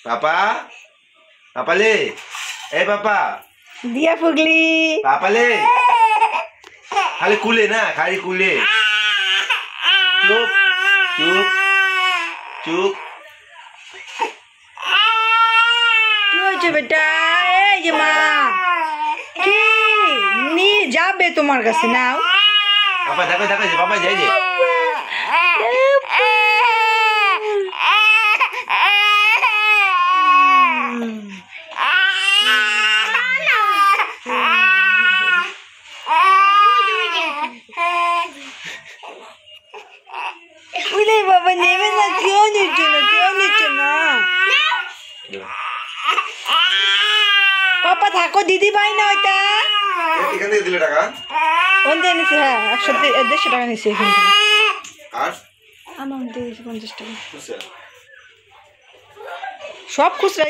पापा पापा ले ए पापा दिया फुगली पापा ले खाली कुले ना खाली कुले चुप चुप चुप बेटा মা কি নি যাবে তোমার কাছে নাও পাপা দেখো দেখো যে পাপা যাই যে উলে বাবা নেবে না কেউ নিচ্ছে না পাপা থাকো দিদি ভাই না ওইটা এখান থেকে দিলে টাকা কোন দিয়ে নিছে হ্যাঁ 150 টাকা নিছে এখান থেকে আর আমার দিয়ে 50 টাকা খুশি সব খুচরা